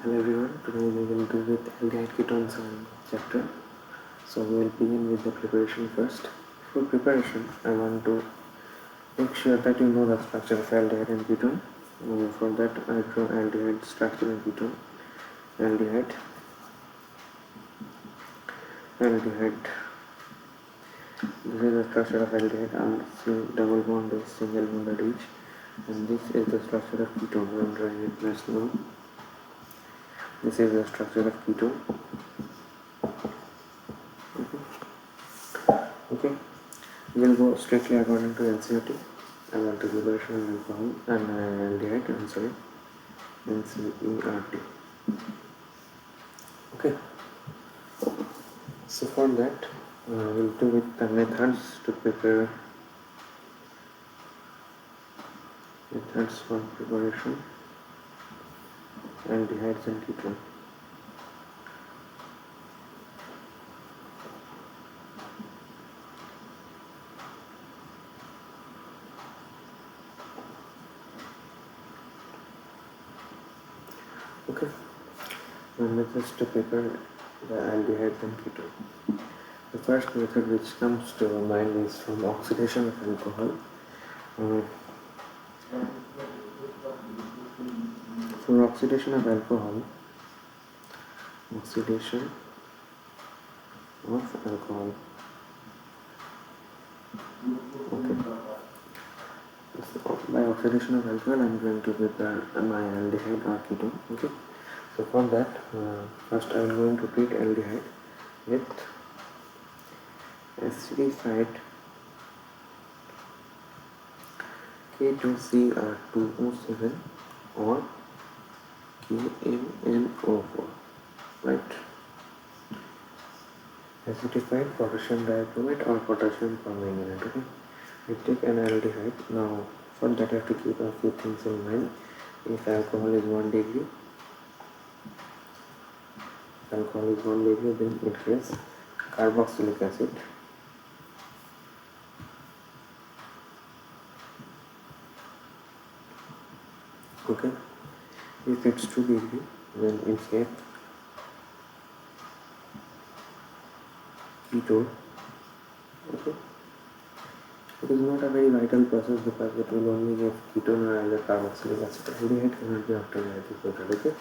Hello everyone, today we will do with aldehyde ketones and chapter. So we will begin with the preparation first. For preparation, I want to make sure that you know the structure of aldehyde and ketone. For that, I draw aldehyde structure and ketone. Aldehyde, aldehyde. This is the structure of aldehyde. Double bond is single bond at each, and this is the structure of ketone. I am drawing it plus now. This is the structure of ketone. Okay, we will go strictly according to NCERT. I want to preparation of alcohol and aldehyde. I'm sorry, NCERT. Okay, so for that, we'll do with the methods to prepare. Methods for preparation aldehydes and ketone. Okay, methods to prepare the aldehydes and ketone. The first method which comes to mind is from oxidation of alcohol. For oxidation of alcohol, oxidation of alcohol. Okay. So by oxidation of alcohol, I am going to prepare my aldehyde or ketone. Okay. So for that, first I am going to treat aldehyde with acidified K2Cr2O7 or KMnO4, right? Acidified potassium diachromate or potassium permanganate. Okay, we take an aldehyde. Now for that, I have to keep a few things in mind. If alcohol is 1 degree, then it has carboxylic acid. Okay, if it's 2 degree, then it's a ketone. Okay, it is not a very vital process because it will only give ketone or either carboxylic acid. Aldehyde cannot be after okay.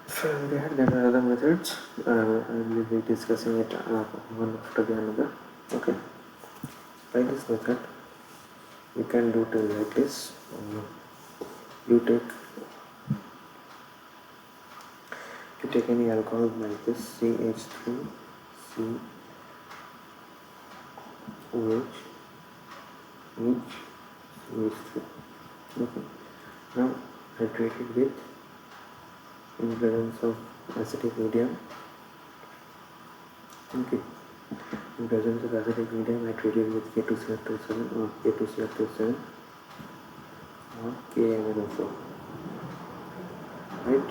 For aldehyde, there are other methods. I will be discussing it one after the another. Okay, by this method, you can do till like this. You take any alcohol like this, CH3, COH, CH3. Okay. Now I treat it with, in presence of acidic medium. Okay. In presence of acidic medium, I treat it with K2Cr2O7 or K2Cr2O7 or KMnO4. Right?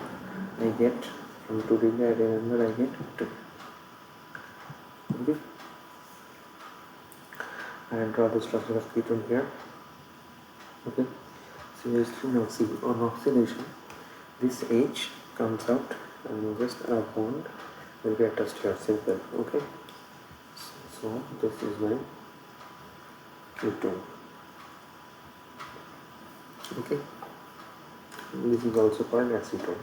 I get from 2 degree, I remember I get 2. Okay. I draw the structure of ketone here. Okay. CH3 now see on oxidation, this H comes out and just a bond will get attached here. Simple. Okay. So this is my ketone. Okay. This is also called acetone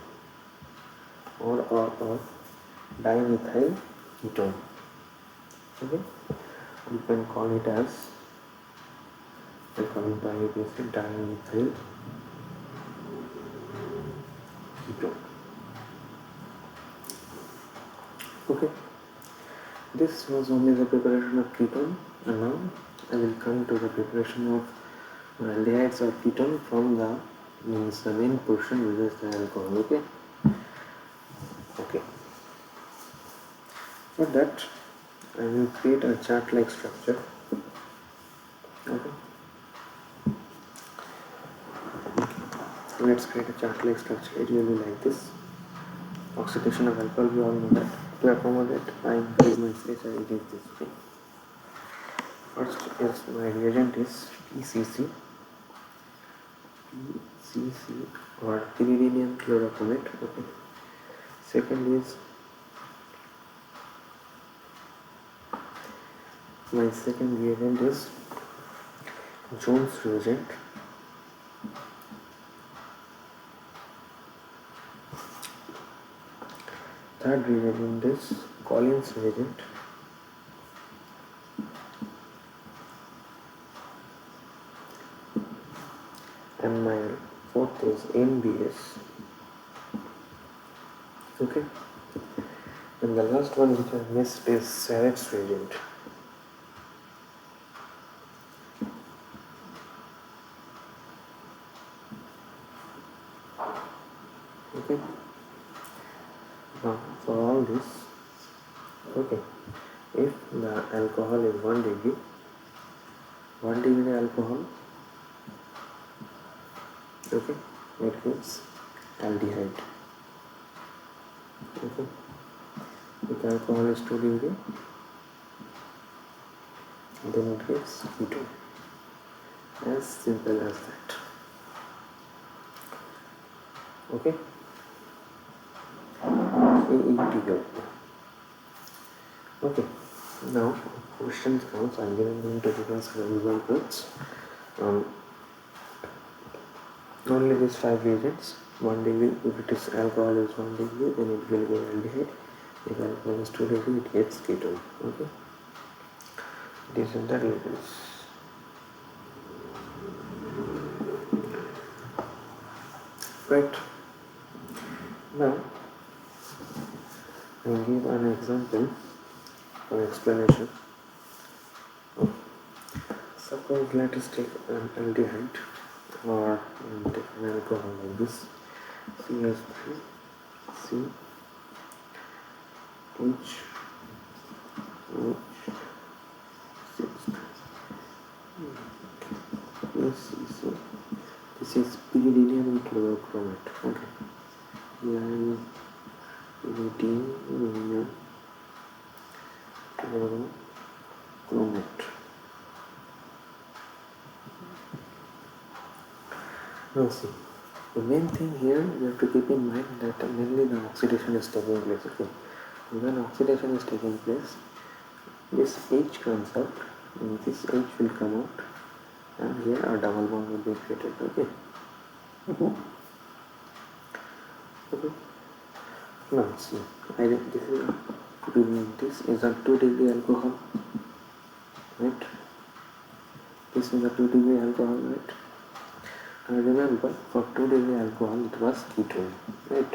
or dimethyl ketone. Okay, you can call it as dimethyl ketone. Okay, this was only the preparation of ketone, and now I will come to the preparation of aldehydes or ketone from the main portion, which is the alcohol. Okay. Okay. For that, I will create a chart-like structure. Okay. Let's create a chart-like structure. It will be like this. Oxidation of alcohol, we all know that. To accommodate, I increase my space and it is this way. First is my reagent is PCC. CC or pyridinium chlorochromate. Okay. Second is my second reagent is Jones reagent. Third reagent is Collins reagent. And my fourth is NBS. Okay. And the last one which I missed is Sarrett's reagent. Okay. Now for all this, okay, if the alcohol is 1 degree, 1 degree alcohol, okay, it gives aldehyde. Okay. If alcohol is 2 degree, then it gives ketone. As simple as that. Okay. AETO. Okay. Now questions comes. I'm going to discuss some examples. Only these 5 reagents. 1 degree. If it is alcohol is 1 degree, then it will be aldehyde. If alcohol is 2 degree, it gets ketone. Okay. These are the reagents. Right. Now I will give an example for explanation. Suppose let us take an aldehyde or take an alcohol like this, CH3, C, H, C. This is pyridinium chlorochromate. Okay. Pyridinium chlorochromate. Now see, the main thing here you have to keep in mind that mainly the oxidation is taking place. Okay. When oxidation is taking place, this H comes out, and this H will come out, and here a double bond will be created. Okay. Okay. Now see, this is a 2 degree alcohol, right? This is a 2 degree alcohol, right? And remember, for 2 degree alcohol, it was ketone, right?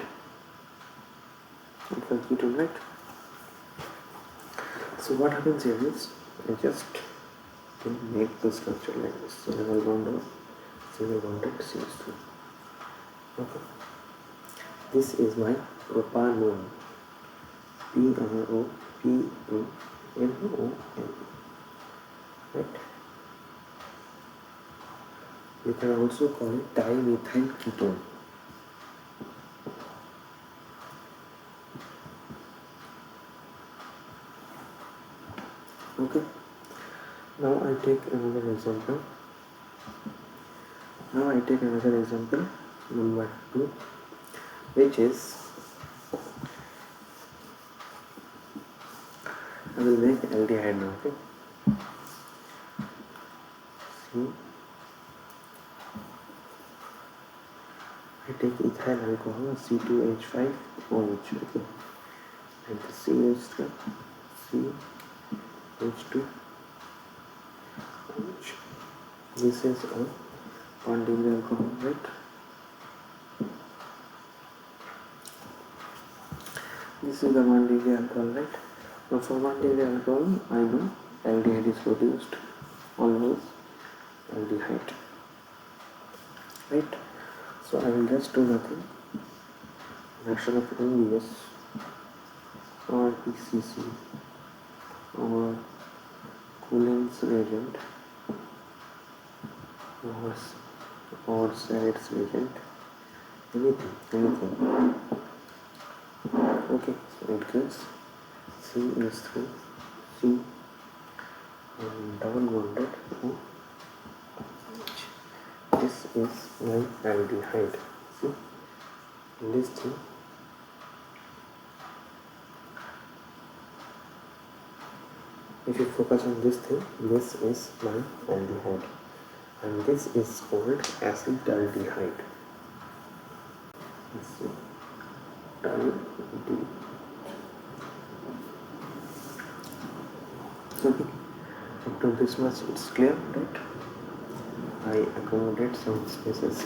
It was ketone, right? So what happens here is, I just make the structure like this. Single bond or single bonded CH2. Okay. This is my propanone. PROPANON. Right? You can also call it dimethyl ketone. Okay. Now I take another example. Number 2, which is, I will make aldehyde now. Okay. See, I take ethyl alcohol, C2H5OH. Okay. And the CH3, CH2OH. This is a 1 degree alcohol, right? This is the 1 degree alcohol, right? Now for 1 degree alcohol, I know aldehyde is produced, always aldehyde, right? So I will just do nothing. Reaction of NBS or PCC or Collins reagent or Sarrett's reagent, anything. Okay, so it gives CH3, C and double bonded OH. this is my aldehyde. See, this thing, if you focus on this thing, this is my aldehyde, and this is called acetaldehyde. Acetaldehyde. Okay, up to this much it's clear, right? I accommodate some spaces.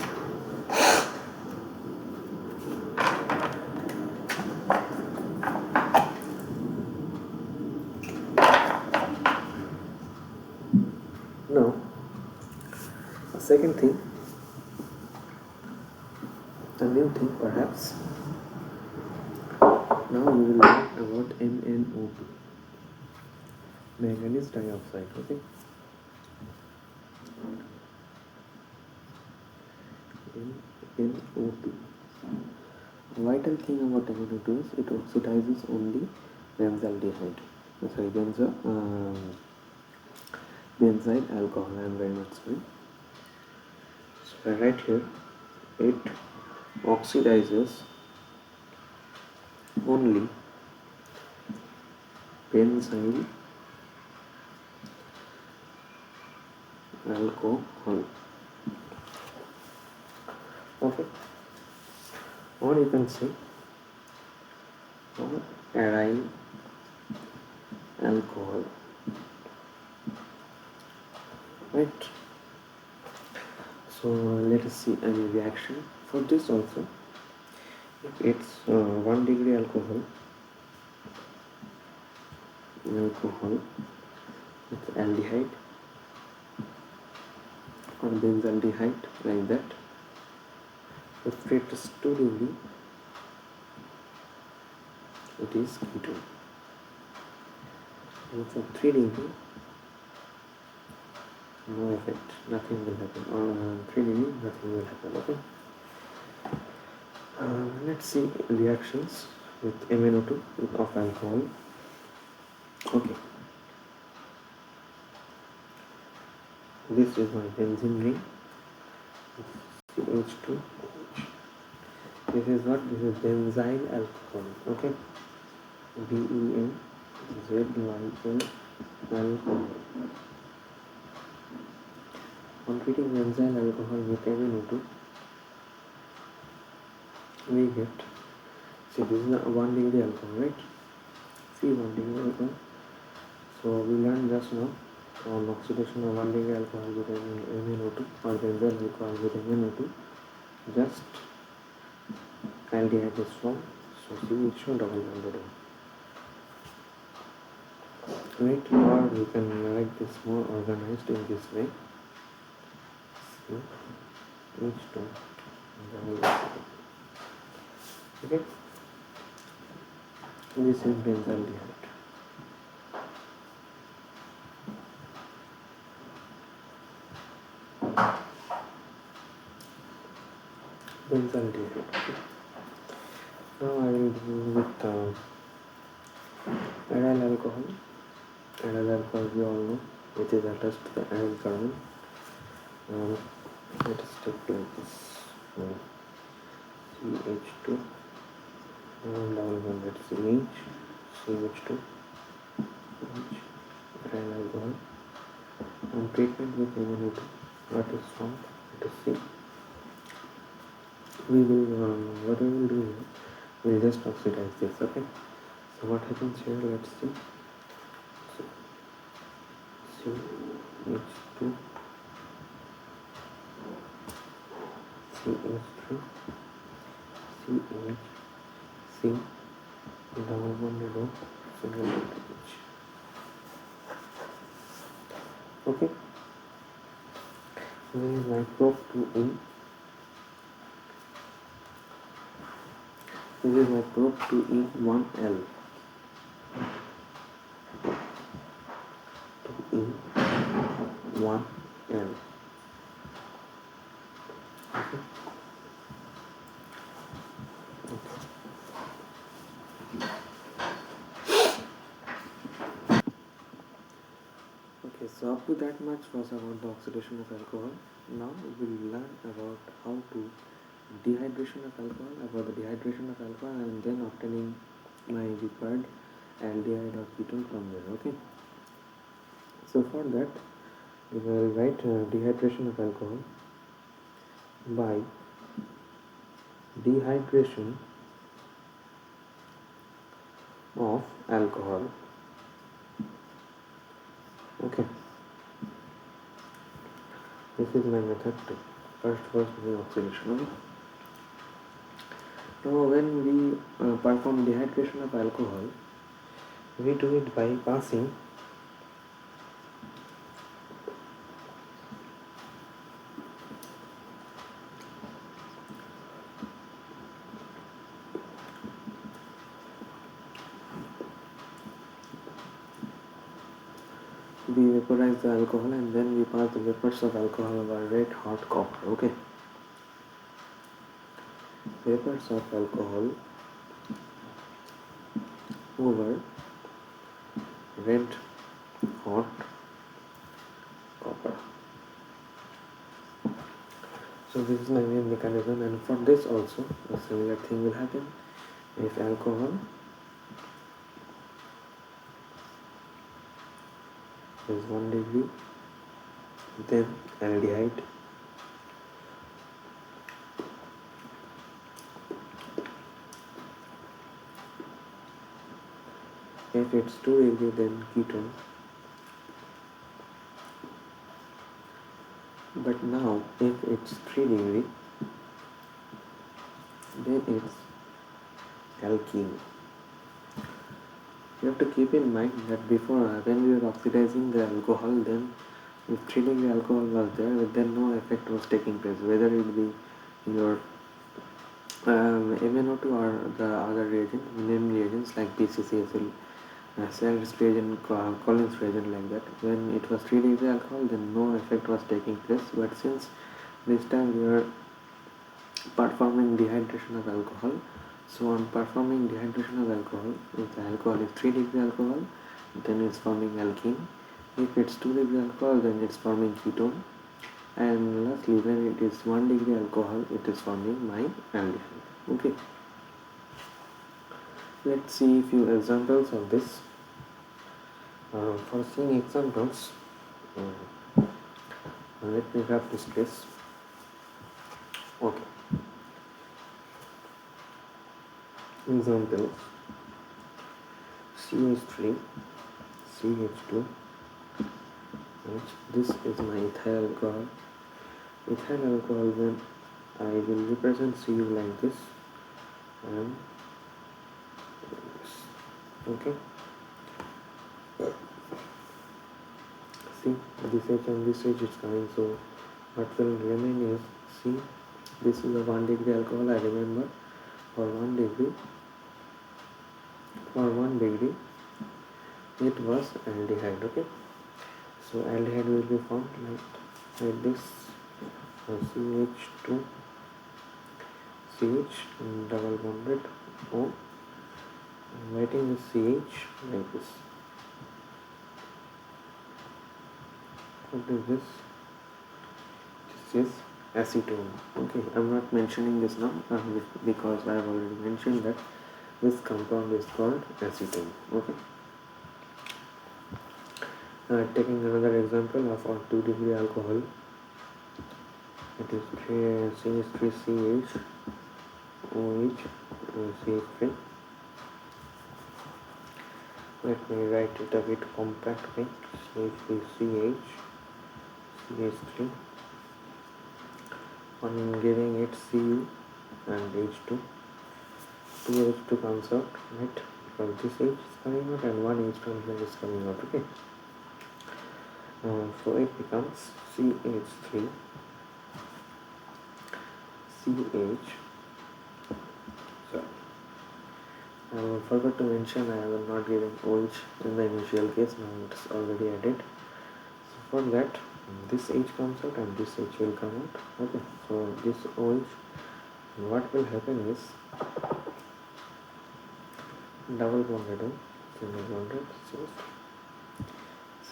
Now, a second thing, a new thing perhaps. Now you will learn about MnO2, manganese dioxide. Okay. MnO2. Vital thing about MnO2 is it oxidizes only benzaldehyde. Sorry, benzyl alcohol. I am very much sorry. So I write here, it oxidizes only benzyl alcohol. Okay, or you can say aryl alcohol, right? So let us see any reaction for this also. If it's 1 degree alcohol with aldehyde or benzaldehyde, like that. If it is 2 degree, it is ketone. And for 3 degree, no effect, nothing will happen. Or 3 degree, nothing will happen. Okay. Let's see reactions with MnO2 of alcohol. Okay. This is my benzene ring. CH2. This is what? This is benzyl alcohol. Okay. BenZyl alcohol. On treating benzyl alcohol with MnO2, we get, see, this is a 1 degree alcohol, right? See, 1 degree alcohol. So we learned just now on oxidation of 1 degree alcohol with MnO2 or benzyl alcohol with MnO2, just aldehyde is formed. So CH2 double bonded. Right, or you can write this more organized in this way. CH2 double bonded. Okay, this is benzaldehyde. Benzaldehyde. Okay. Now I will do with aryl alcohol. Aryl alcohol, we all know, which is attached to the aryl carbon. Let us take like this. CH2 double bonded CH2 aryl alcohol. On treatment with MnO2, what is formed? Let us see. We will what we will do here, we will just oxidize this. Okay, so what happens here, let's see. So CH2 CH3 CH double bonded O single bonded H. Okay, this is my probe 2E. This is my probe 2E1L. 2E1L. Okay. Okay, So up to that much was about the oxidation of alcohol. Now we will learn about how to dehydration of alcohol, about the dehydration of alcohol, and then obtaining my required aldehyde or ketone from there. Okay. So for that we will write dehydration of alcohol by dehydration of alcohol. Okay. This is my method 2. First was the oxidation. Okay. Now when we perform dehydration of alcohol, we do it by passing we vaporize the alcohol and then we pass the vapors of alcohol over red hot copper. Okay. Vapors of alcohol over red hot copper. So this is my main mechanism, and for this also a similar thing will happen. If alcohol is 1 degree, then aldehyde if it's 2 degree, then ketone. But now if it's 3 degree, then it's alkene. You have to keep in mind that before when we were oxidizing the alcohol, then if 3 degree alcohol was there, then no effect was taking place, whether it be your MnO2 or the other reagent, main reagents like PCCSL, Seller's reagent, Collins reagent, like that. When it was 3 degree alcohol, then no effect was taking place. But since this time we are performing dehydration of alcohol, so on performing dehydration of alcohol, if the alcohol is 3 degree alcohol, then it's forming alkene. If it's 2 degree alcohol, then it's forming ketone. And lastly, when it is 1 degree alcohol, it is forming my aldehyde. Okay. Let's see a few examples of this. For seeing examples, let me grab this case. Okay. Example: CH3, CH2. This is my ethyl alcohol. Ethyl alcohol, then I will represent Cu like this and this. Okay. See, this H and this H is coming, so what will remain is C. This is a 1 degree alcohol. I remember for 1 degree it was aldehyde. Okay. So aldehyde will be formed like this. CH2 CH double bonded O. I'm writing the CH like this. What is this? This is acetone. Okay, I'm not mentioning this now because I have already mentioned that this compound is called acetone. Okay. Taking another example of our 2 degree alcohol, it is CH3CH OH CH3. Let me write it a bit compact way. CH3CH CH3. On giving it Cu and H2, 2 H2 comes out, right? Because this H is coming out and 1 H from here is coming out. Okay. So it becomes CH3 CH. So I forgot to mention I was not giving OH in the initial case. Now it's already added. So for that, this H comes out and this H will come out. Okay. So this OH, what will happen is double bonded, single bonded, so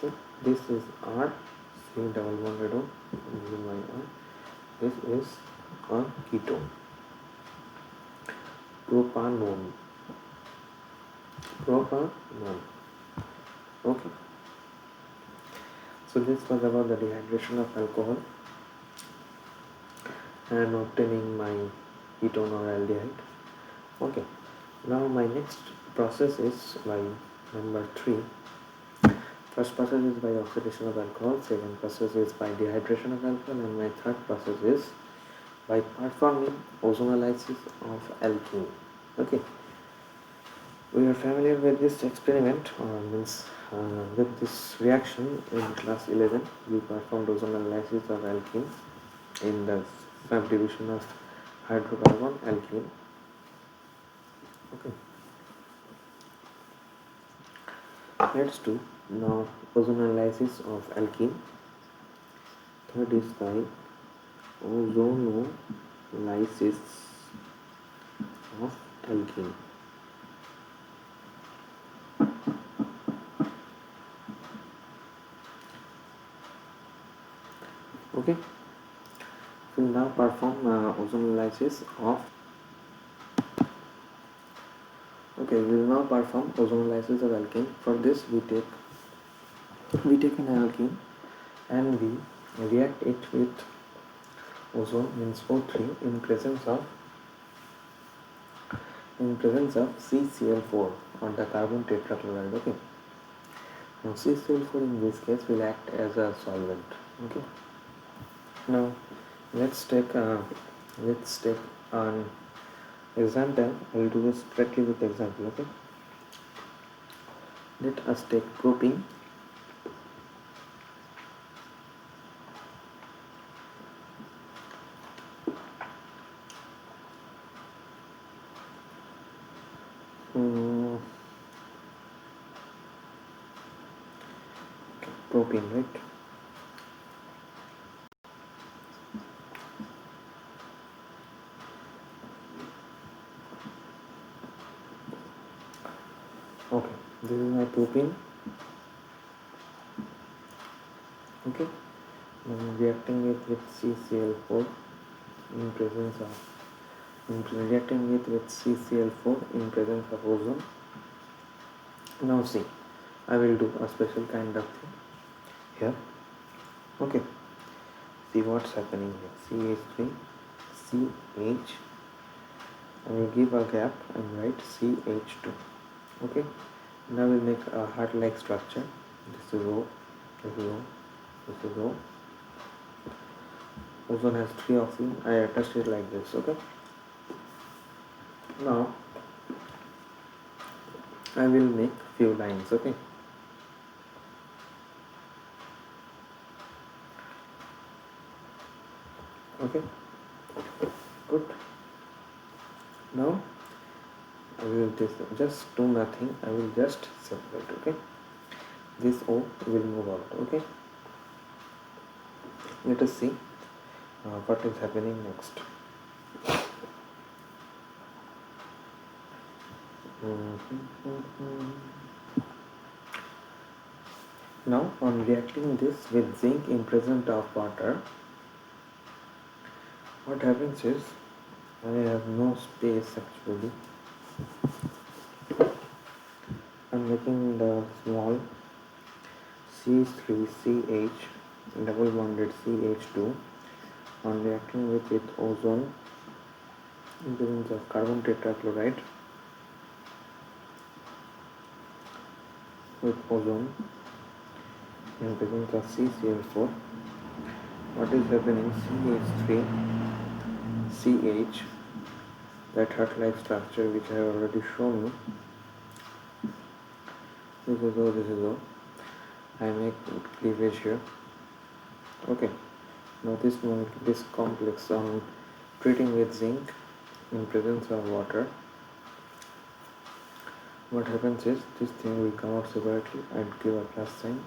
So this is R, C double bonded O, using my R. This is a ketone, propanone, propanone. Okay. So this was about the dehydration of alcohol and obtaining my ketone or aldehyde. Okay. Now my next process is by number 3. First process is by oxidation of alcohol, second process is by dehydration of alcohol, and my third process is by performing ozonolysis of alkene. Okay, we are familiar with this experiment, or means with this reaction in class 11. We performed ozonolysis of alkene in the subdivision of hydrocarbon alkene. Okay, let's do now ozonolysis of alkene. Third is by ozonolysis of alkene. Okay, we will now perform ozonolysis of. Okay, we will now perform ozonolysis of alkene. For this, we take an alkene and we react it with ozone, means O3, in presence of CCl4 or the carbon tetrachloride. Okay, now CCl4 in this case will act as a solvent. Okay, now let's take an example. I will do this directly with example. Okay, let us take propene. Propene, right? Okay, this is my propene. Okay, I'm reacting it with CCl4 in presence of ozone. Now see, I will do a special kind of thing here. Okay, see what's happening here. CH3, CH. I will give a gap and write CH2. Okay, now we'll make a heart-like structure. This is O, this is O, this is O. Ozone has 3 oxygen. I attached it like this. Okay, now I will make few lines. Okay, okay, good. Now I will just do nothing. I will just separate. Okay, this O will move out. Okay, let us see what is happening next. Now on reacting this with zinc in presence of water, what happens is I have no space actually. I'm making the small CH3CH double bonded CH2 on reacting with ozone in presence of carbon tetrachloride with ozone in presence of CCl4. What is happening? CH3CH, that heart-like structure which I have already shown you. This is O, this is O. I make cleavage here. Okay, now this complex on treating with zinc in presence of water, what happens is this thing will come out separately and give a plus sign.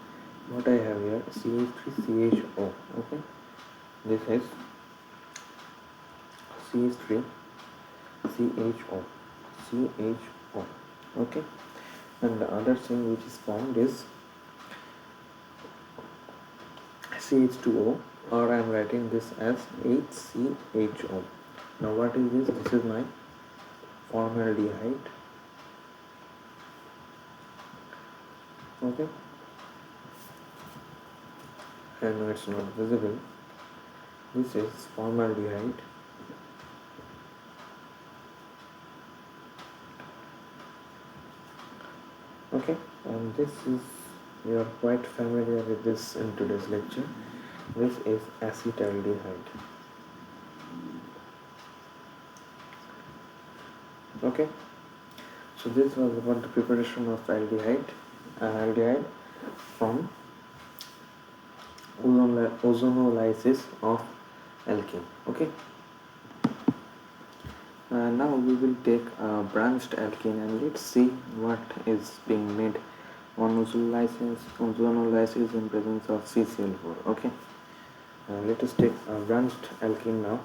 What I have here, CH3CHO. Okay, this is CH3CHO. Okay, and the other thing which is formed is CH2O, or I am writing this as HCHO. Now what is this? This is my formaldehyde. Okay, I know it's not visible. This is formaldehyde. Okay, and this is, you are quite familiar with this in today's lecture. This is acetaldehyde. Okay, so this was about the preparation of aldehyde from ozonolysis of alkene. Okay, now we will take a branched alkene and let's see what is being made on ozonolysis in presence of CCl4. Okay, let us take a branched alkene now.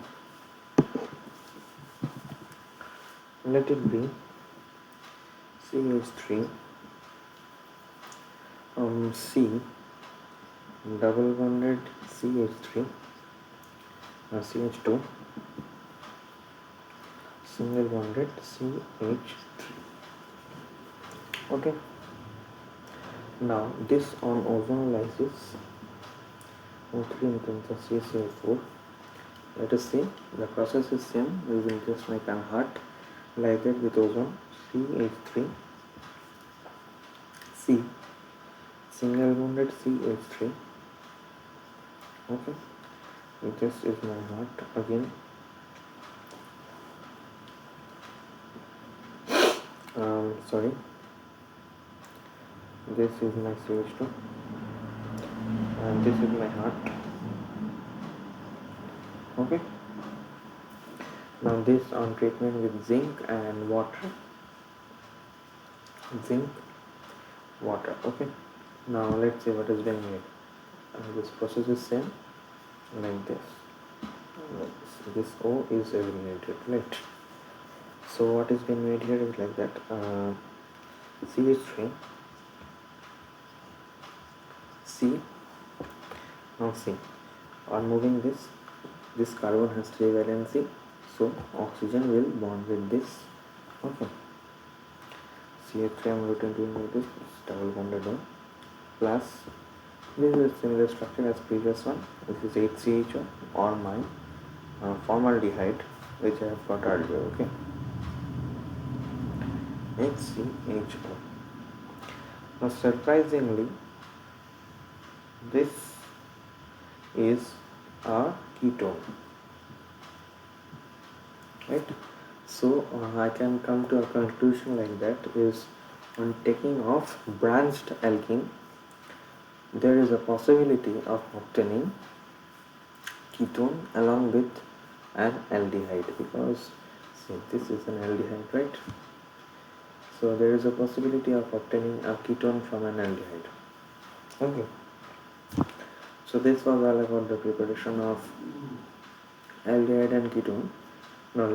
Let it be CH3 C double bonded CH3 CH2 single bonded CH3. Okay, now this on ozonolysis O3 in terms of CCl4. Let us see, the process is same. We will just make a heart like that with ozone. CH3 C single bonded CH3. Okay, this is my heart again. Sorry, this is my CH2 and this is my heart. Okay, now this on treatment with zinc and water. Okay, now let's see what is being made. This process is same like this. This O is eliminated, right? So what is being made here is like that. CH3 C. Now see, on moving this carbon has 3 valency, so oxygen will bond with this. Okay, CH3 I am written to like this, double bonded one, plus this is a similar structure as previous one. This is HCHO or my formaldehyde, which I have got earlier. Okay, HCHO. Now surprisingly, this is a ketone, right? So I can come to a conclusion like that is, on taking off branched alkene, there is a possibility of obtaining ketone along with an aldehyde, because see, this is an aldehyde, right? So there is a possibility of obtaining a ketone from an aldehyde. Okay, so this was all about the preparation of aldehyde and ketone. Now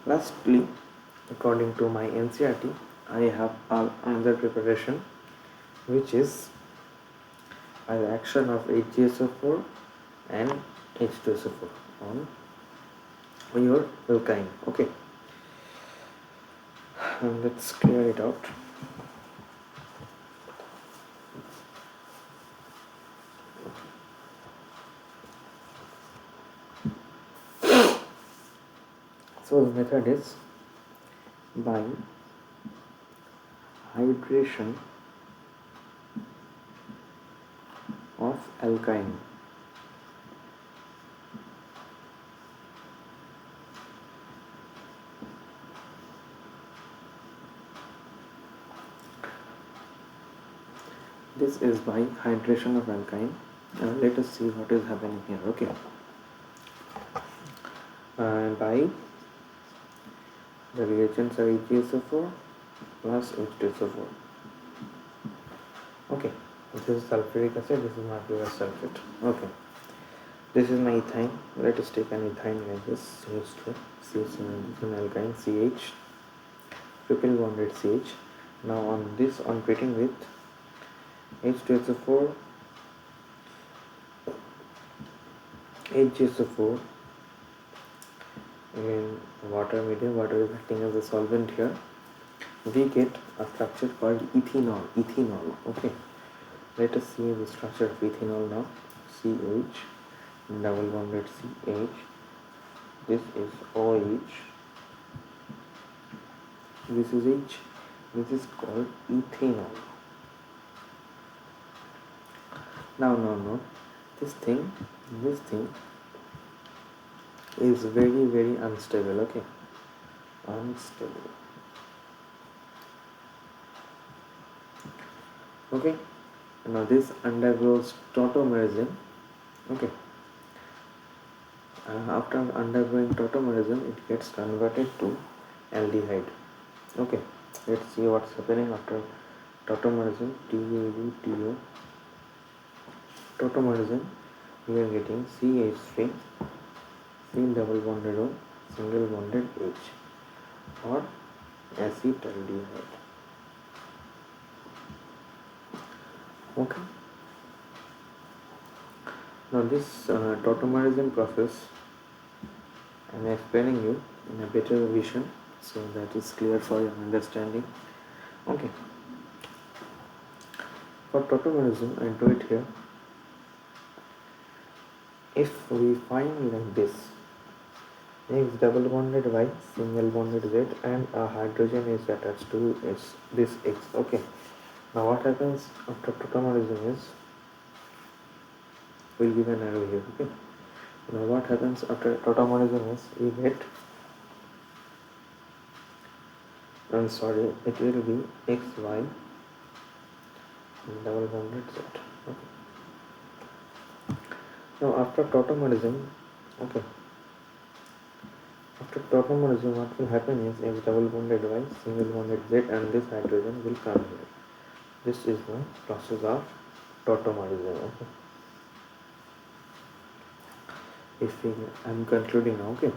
lastly, according to my NCERT, I have another preparation, which is the action of HgSO4 and H2SO4 on your alkyne. Okay, and let's clear it out. So the method is by hydration of alkyne. This is by hydration of alkyne. Let us see what is happening here. Okay, by the reagents are HgSO4 plus H2SO4. Okay, this is sulfuric acid, this is mercurous sulfate. Okay, this is my ethyne. Let us take an ethyne like this, CH2, CH is an alkyne, CH, triple bonded CH. Now on this, on treating with H2SO4 HgSO4 in water medium. Water is acting as a solvent here. We get a structure called ethanol. Okay, let us see the structure of ethanol now. CH, double bonded CH. This is OH. This is H. This is called ethanol. Now, this thing is very unstable. Okay, unstable. Okay, now this undergoes tautomerism. Okay, after undergoing tautomerism, it gets converted to aldehyde. Okay, let's see what's happening after tautomerism. TAUTO. Tautomerism, we are getting CH3, C double bonded O, single bonded H, or acetaldehyde. Okay. Now this tautomerism process, I am explaining you in a better vision, so that is clear for your understanding. Okay. For tautomerism, I do it here. If we find like this, X double bonded Y, single bonded Z, and a hydrogen is attached to this X. Okay. Now what happens after tautomerism is, we'll give an arrow here. Okay. Now what happens after tautomerism is, we get, it will be XY double bonded Z. Okay. Now after tautomerism, okay, after tautomerism, what will happen is X double bonded Y, single bonded Z, and this hydrogen will come here. This is the process of tautomerism. Okay. If we, I am concluding now. Okay.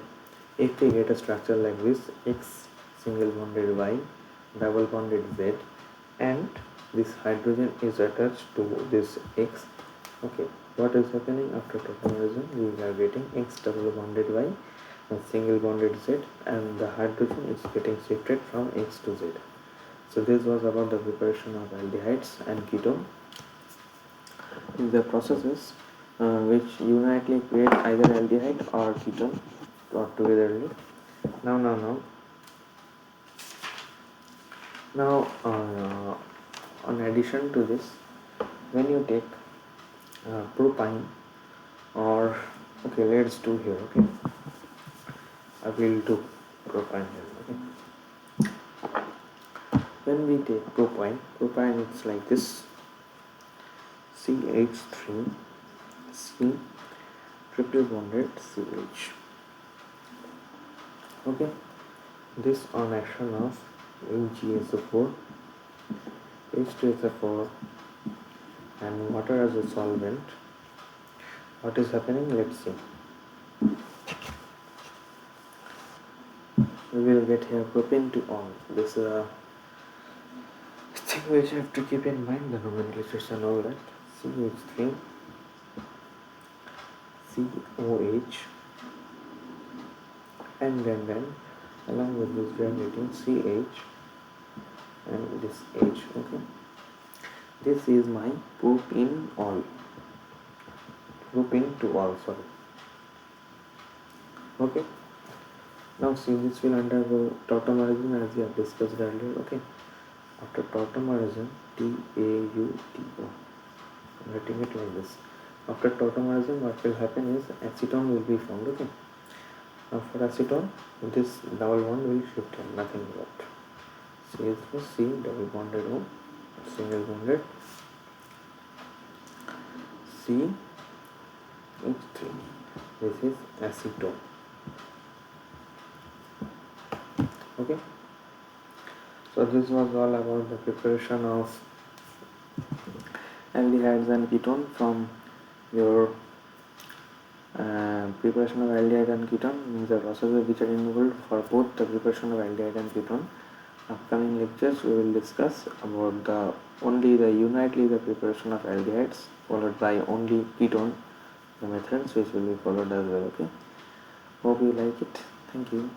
If we get a structure like this, X single bonded Y, double bonded Z, and this hydrogen is attached to this X. Okay. What is happening after tautomerism? We are getting X double bonded Y and single bonded Z, and the hydrogen is getting shifted from X to Z. So this was about the preparation of aldehydes and ketone. The processes which unitely create either aldehyde or ketone or togetherly. Now, on addition to this, when you take propine, or okay, let's do here. Okay, I will do propine here. Okay, when we take propine it's like this: CH3, C triple bonded CH. Okay, this on action of HgSO4, H2SO4, and water as a solvent. What is happening? Let's see. We will get here propane to all. This is a thing which you have to keep in mind, the nomenclatures and all that. CH3, COH, and then along with this we are getting CH and this H. Okay, this is my propene to all. Sorry. Okay. Now see, this will undergo tautomerism as we have discussed earlier. Okay. After tautomerism, TAUTO. I'm writing it like this. After tautomerism, what will happen is acetone will be formed. Okay. Now for acetone, this double bond will shift here, nothing but CH3, C double bonded O, single bonded C H3. This is acetone. Okay. So this was all about the preparation of aldehydes and ketone. From your preparation of aldehyde and ketone means the processes which are involved for both the preparation of aldehyde and ketone. Upcoming lectures we will discuss about the unitely the preparation of aldehydes, followed by only ketone the methods which will be followed as well. Okay, hope you like it. Thank you.